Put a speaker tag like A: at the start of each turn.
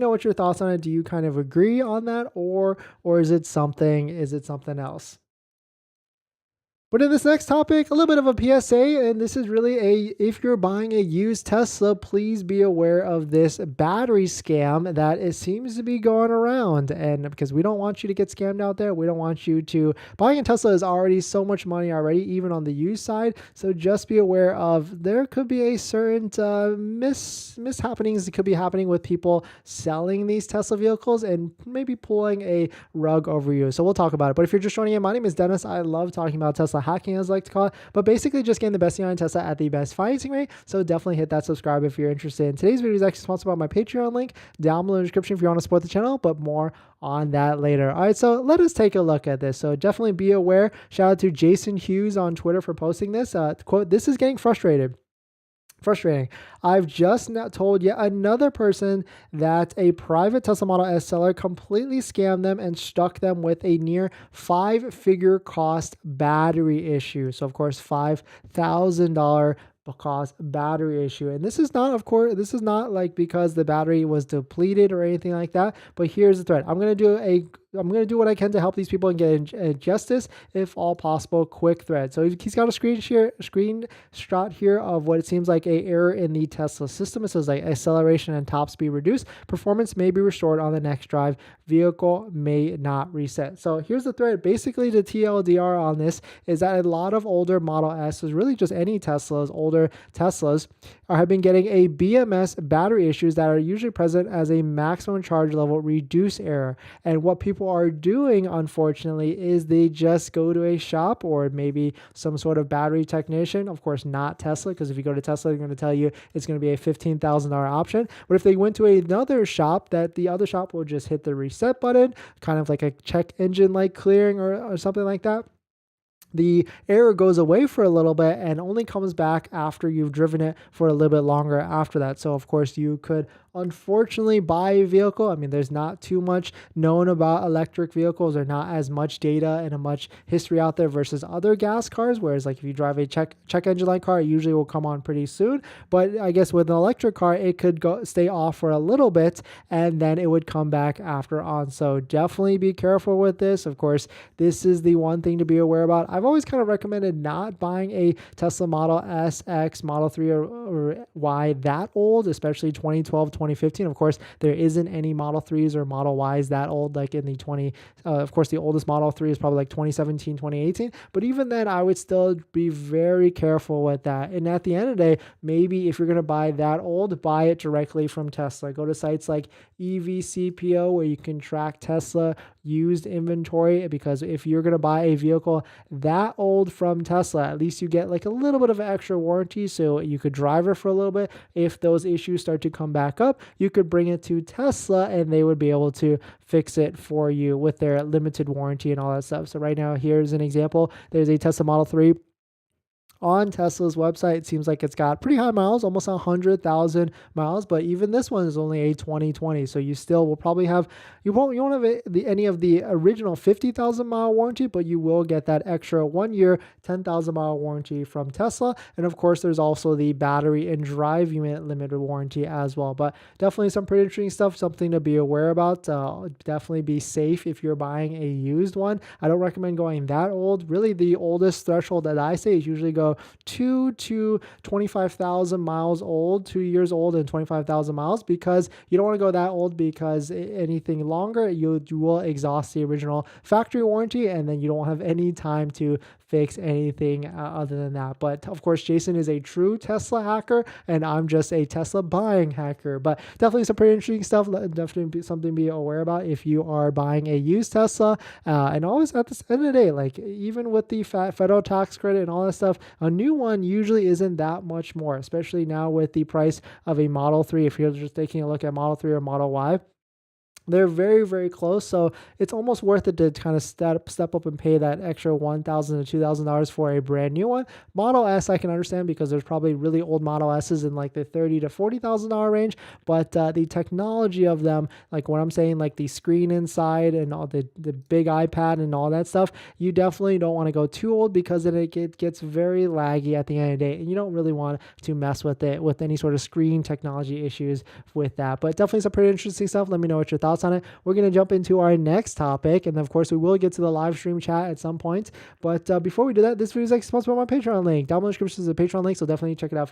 A: Know what your thoughts on it. Do you kind of agree on that, or is it something else? But in this next topic, a little bit of a PSA, and this is really if you're buying a used Tesla, please be aware of this battery scam that it seems to be going around. And because we don't want you to get scammed out there, we don't want you to buying a Tesla is already so much money already, even on the used side. So just be aware of there could be a certain mishappenings that could be happening with people selling these Tesla vehicles and maybe pulling a rug over you. So we'll talk about it. But if you're just joining in, my name is Dennis. I love talking about Tesla hacking, as I like to call it, but basically just getting the best deal on Tesla at the best financing rate. So definitely hit that subscribe if you're interested. And today's video is actually sponsored by my Patreon link down below in the description if you want to support the channel, but more on that later. All right, so let us take a look at this. So definitely be aware. Shout out to Jason Hughes on Twitter for posting this. Quote, "This is getting frustrating. I've just now told yet another person that a private Tesla Model S seller completely scammed them and stuck them with a near 5-figure cost battery issue." So of course, $5,000 cost battery issue. And this is not, of course, this is not like because the battery was depleted or anything like that. But here's the thread. I'm going to do what I can to help these people and get justice if all possible. Quick thread. So he's got a screenshot here of what it seems like a error in the Tesla system. It says like acceleration and top speed reduced. Performance may be restored on the next drive. Vehicle may not reset. So here's the thread. Basically, the TLDR on this is that a lot of older Model S's, really just any Teslas, older Teslas, have been getting a BMS battery issues that are usually present as a maximum charge level reduce error. And what people are doing, unfortunately, is they just go to a shop or maybe some sort of battery technician. Of course, not Tesla, because if you go to Tesla, they're going to tell you it's going to be a $15,000 option. But if they went to another shop, that the other shop will just hit the reset button, kind of like a check engine light clearing or something like that. The error goes away for a little bit and only comes back after you've driven it for a little bit longer after that. So of course you could unfortunately buy a vehicle. I mean, there's not too much known about electric vehicles, or not as much data and a much history out there versus other gas cars. Whereas like if you drive a check engine light car, it usually will come on pretty soon. But I guess with an electric car, it could stay off for a little bit and then it would come back after on. So definitely be careful with this. Of course, this is the one thing to be aware about. I've always kind of recommended not buying a Tesla Model S, X, Model 3, or Y that old, especially 2012, 2015. Of course, there isn't any Model 3s or Model Ys that old, like in the of course, the oldest Model 3 is probably like 2017, 2018. But even then, I would still be very careful with that. And at the end of the day, maybe if you're going to buy that old, buy it directly from Tesla. Go to sites like EVCPO where you can track Tesla used inventory, because if you're going to buy a vehicle that old from Tesla, at least you get like a little bit of extra warranty, so you could drive it for a little bit. If those issues start to come back up, you could bring it to Tesla and they would be able to fix it for you with their limited warranty and all that stuff. So right now, here's an example. There's a Tesla Model 3 on Tesla's website. It seems like it's got pretty high miles, almost 100,000 miles, but even this one is only a 2020. So you still will probably have, you won't have any of the original 50,000 mile warranty, but you will get that extra 1 year, 10,000 mile warranty from Tesla. And of course, there's also the battery and drive unit limited warranty as well. But definitely some pretty interesting stuff, something to be aware about. Definitely be safe if you're buying a used one. I don't recommend going that old. Really, the oldest threshold that I say is usually go 2 to 25,000 miles old, 2 years old and 25,000 miles, because you don't want to go that old, because anything longer, you will exhaust the original factory warranty and then you don't have any time to fix anything other than that. But of course, Jason is a true Tesla hacker and I'm just a Tesla buying hacker. But definitely some pretty interesting stuff. Definitely something to be aware about if you are buying a used Tesla. And always at the end of the day, like even with the federal tax credit and all that stuff, a new one usually isn't that much more, especially now with the price of a Model 3. If you're just taking a look at Model 3 or Model Y, They're very, very close, so it's almost worth it to kind of step up and pay that extra $1,000 to $2,000 for a brand new one. Model S, I can understand because there's probably really old Model S's in like the $30,000 to $40,000 range, but the technology of them, like what I'm saying, like the screen inside and all the big iPad and all that stuff, you definitely don't want to go too old because then it gets very laggy at the end of the day, and you don't really want to mess with it with any sort of screen technology issues with that. But definitely some pretty interesting stuff. Let me know what your thoughts on it. We're going to jump into our next topic, and of course we will get to the live stream chat at some point, but before we do that, this video is sponsored by my Patreon link. Down below in the description is a Patreon link, so definitely check it out if you want.